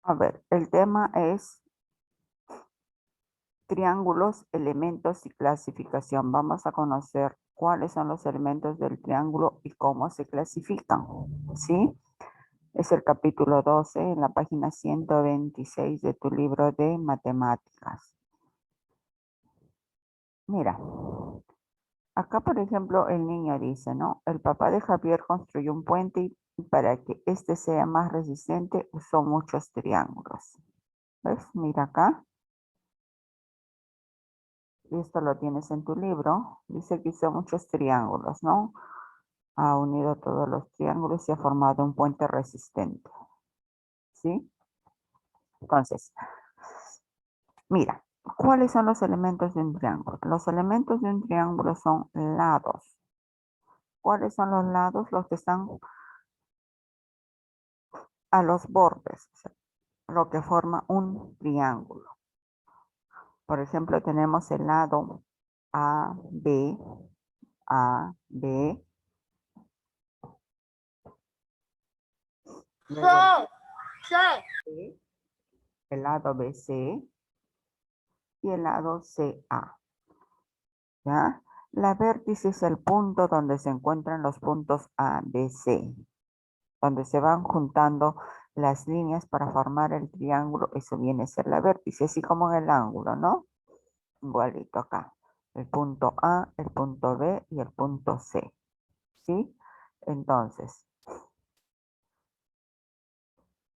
A ver, el tema es triángulos, elementos y clasificación. Vamos a conocer cuáles son los elementos del triángulo y cómo se clasifican, ¿sí? Es el capítulo 12 en la página 126 de tu libro de matemáticas. Mira, acá por ejemplo el niño dice, ¿no? El papá de Javier construyó un puente y para que este sea más resistente usó muchos triángulos. ¿Ves? Mira acá. Y esto lo tienes en tu libro. Dice que usó muchos triángulos, ¿no? Ha unido todos los triángulos y ha formado un puente resistente. ¿Sí? Entonces, mira, ¿cuáles son los elementos de un triángulo? Los elementos de un triángulo son lados. ¿Cuáles son los lados? Los que están a los bordes, o sea, lo que forma un triángulo. Por ejemplo, tenemos el lado A, B, A, B. C, el lado BC y el lado CA. ¿Ya? La vértice es el punto donde se encuentran los puntos A, B, C, donde se van juntando las líneas para formar el triángulo. Eso viene a ser la vértice, así como en el ángulo, ¿no? Igualito acá. El punto A, el punto B y el punto C. ¿Sí? Entonces,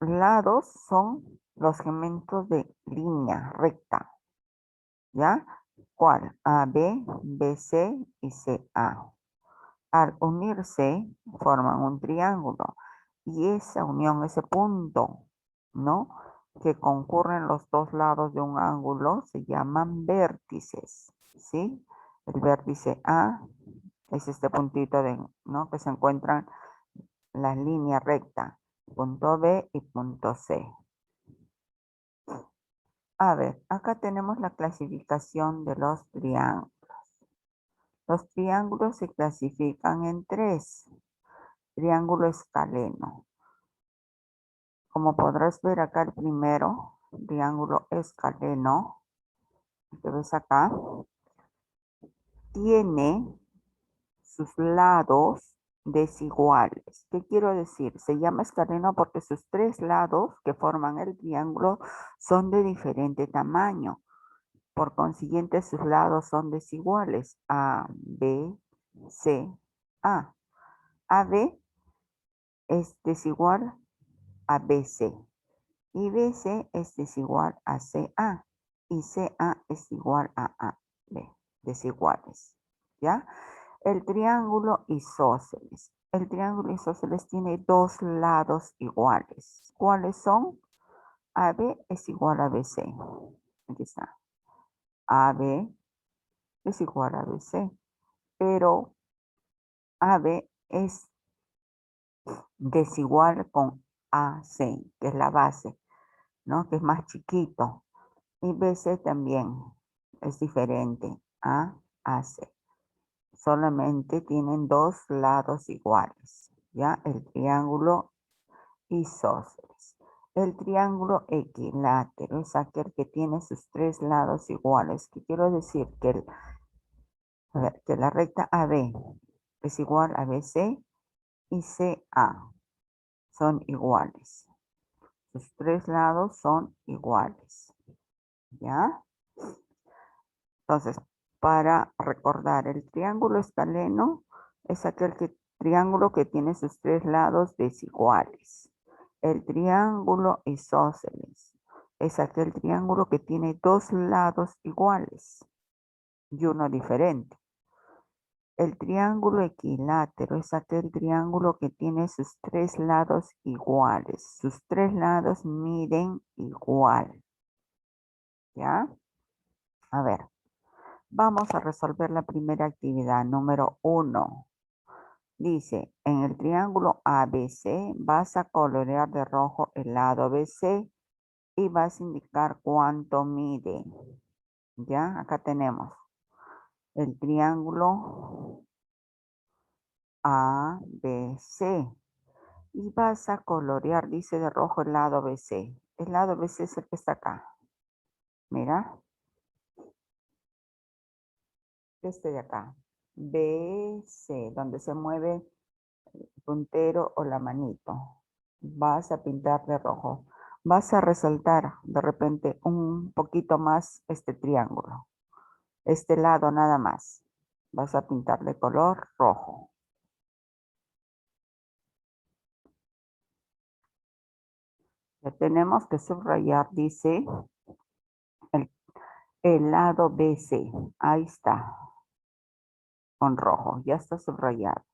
lados son los segmentos de línea recta. ¿Ya? ¿Cuál? A, B, B, C y C, A. Al unirse forman un triángulo y esa unión, ese punto, ¿no? Que concurren los dos lados de un ángulo se llaman vértices, ¿sí? El vértice A es este puntito de, ¿no? Que se encuentran las líneas rectas, punto B y punto C. A ver, acá tenemos la clasificación de los triángulos. Los triángulos se clasifican en tres. Triángulo escaleno. Como podrás ver acá el primero, triángulo escaleno, que ves acá, tiene sus lados desiguales. ¿Qué quiero decir? Se llama escaleno porque sus tres lados que forman el triángulo son de diferente tamaño. Por consiguiente, sus lados son desiguales. A, B, C, A. AB es desigual a BC. Y BC es desigual a CA y CA es igual a AB, desiguales, ¿ya? El triángulo isósceles. El triángulo isósceles tiene dos lados iguales. ¿Cuáles son? AB es igual a BC. Aquí está. AB es igual a BC, pero AB es desigual con AC, que es la base, ¿no? Que es más chiquito. Y BC también es diferente a AC. Solamente tienen dos lados iguales. ¿Ya? El triángulo isósceles. El triángulo equilátero es aquel que tiene sus tres lados iguales. ¿Qué quiero decir? Que la recta AB es igual a BC y CA son iguales. Sus tres lados son iguales. ¿Ya? Entonces, para recordar, el triángulo escaleno es aquel triángulo que tiene sus tres lados desiguales. El triángulo isósceles es aquel triángulo que tiene dos lados iguales y uno diferente. El triángulo equilátero es aquel triángulo que tiene sus tres lados iguales. Sus tres lados miden igual. ¿Ya? A ver. Vamos a resolver la primera actividad, número 1. Dice, en el triángulo ABC vas a colorear de rojo el lado BC y vas a indicar cuánto mide. Ya, acá tenemos el triángulo ABC y vas a colorear, dice de rojo el lado BC. El lado BC es el que está acá. Mira. Este de acá. BC, donde se mueve el puntero o la manito. Vas a pintar de rojo. Vas a resaltar de repente un poquito más este triángulo. Este lado nada más. Vas a pintar de color rojo. Ya tenemos que subrayar, dice, el lado BC. Ahí está, con rojo. Ya está subrayado.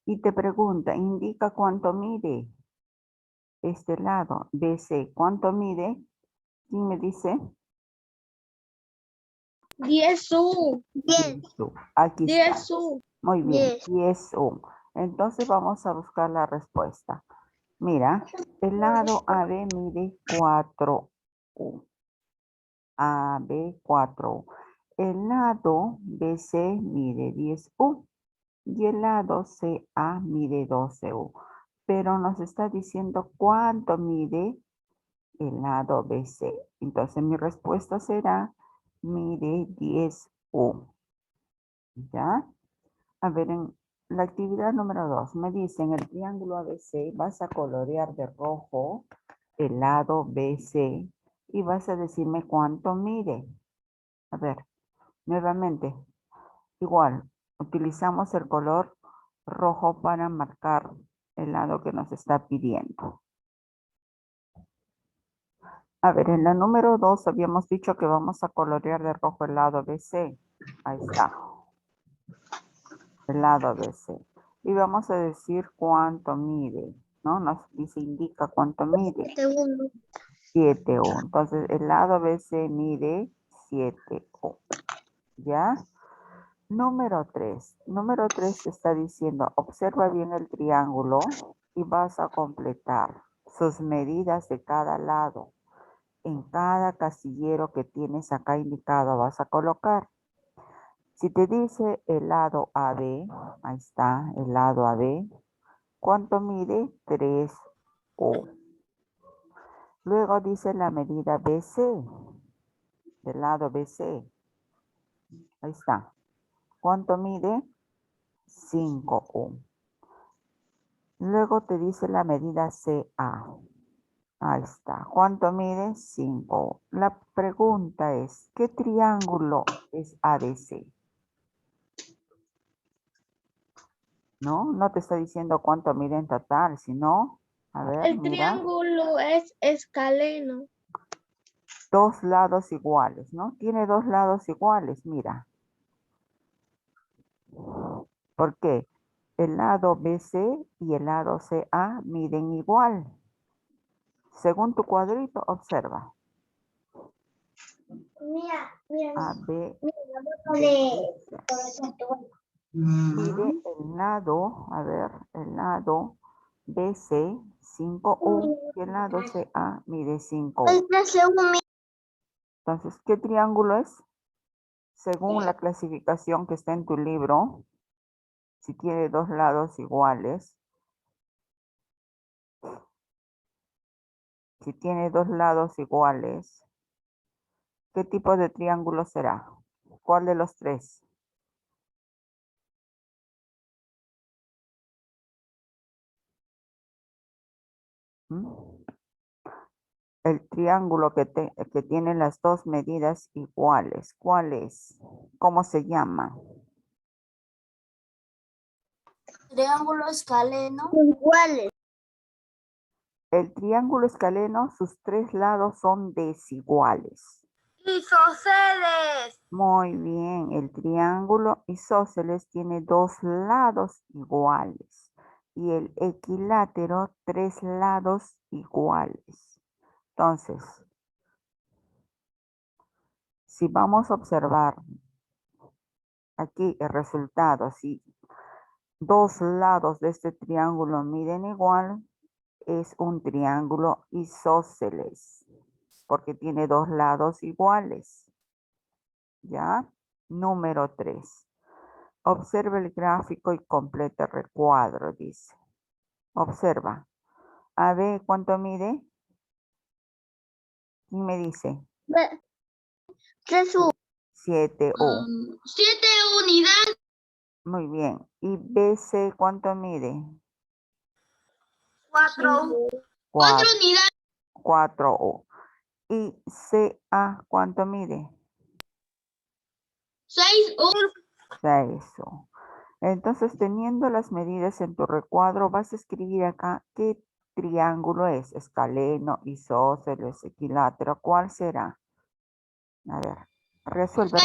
Y te pregunta, indica cuánto mide este lado BC. ¿Cuánto mide? ¿Quién me dice? 10 U. 10 U. Aquí 10 está. U. Muy bien, 10. 10 U. Entonces vamos a buscar la respuesta. Mira, el lado AB mide 4 U. AB 4 U. El lado BC mide 10 U. Y el lado CA mide 12 U. Pero nos está diciendo cuánto mide el lado BC. Entonces mi respuesta será mide 10 U. ¿Ya? A ver, en la actividad número 2 me dicen el triángulo ABC, vas a colorear de rojo el lado BC y vas a decirme cuánto mide. A ver, nuevamente, igual, utilizamos el color rojo para marcar el lado que nos está pidiendo. A ver, en la número 2 habíamos dicho que vamos a colorear de rojo el lado BC. Ahí está. El lado BC. Y vamos a decir cuánto mide, ¿no? Nos dice, indica cuánto mide. 7 U. Entonces, el lado BC mide 7 U. ¿Ya? Número 3. Número 3 está diciendo, observa bien el triángulo y vas a completar sus medidas de cada lado. En cada casillero que tienes acá indicado vas a colocar. Si te dice el lado AB, ahí está, el lado AB, ¿cuánto mide? 3 U. Luego dice la medida BC, del lado BC. Ahí está. ¿Cuánto mide? 5 U. Luego te dice la medida CA. Ahí está. ¿Cuánto mide? 5 U. La pregunta es, ¿qué triángulo es ABC? ¿No? No te está diciendo cuánto mide en total, sino, a ver, El mira, triángulo es escaleno. dos lados iguales, ¿no? Tiene dos lados iguales, mira. ¿Por qué? El lado BC y el lado CA miden igual. Según tu cuadrito, observa. Mira, AB, mire, mide el lado, a ver, el lado BC 5U y el lado CA mide 5U. Entonces, ¿qué triángulo es? Según la clasificación que está en tu libro, si tiene dos lados iguales, si tiene dos lados iguales, ¿qué tipo de triángulo será? ¿Cuál de los tres? ¿Mm? El triángulo que tiene las dos medidas iguales. ¿Cuál es? ¿Cómo se llama? triángulo escaleno. Iguales. El triángulo escaleno, sus tres lados son desiguales. Isósceles. Muy bien, el triángulo isósceles tiene dos lados iguales y el equilátero tres lados iguales. Entonces, si vamos a observar aquí el resultado, si dos lados de este triángulo miden igual, es un triángulo isósceles, porque tiene dos lados iguales. ¿Ya? Número 3. Observa el gráfico y completa el recuadro, dice. Observa. A ver, ¿cuánto mide? ¿Quién me dice? 3U. 7U. 7 unidades. Muy bien. ¿Y BC cuánto mide? 4. 4, unidades. 4U. ¿Y CA cuánto mide? 6U. 6U. Entonces, teniendo las medidas en tu recuadro, vas a escribir acá qué triángulo es. Escaleno, isósceles, equilátero. ¿Cuál será? A ver, resuelve.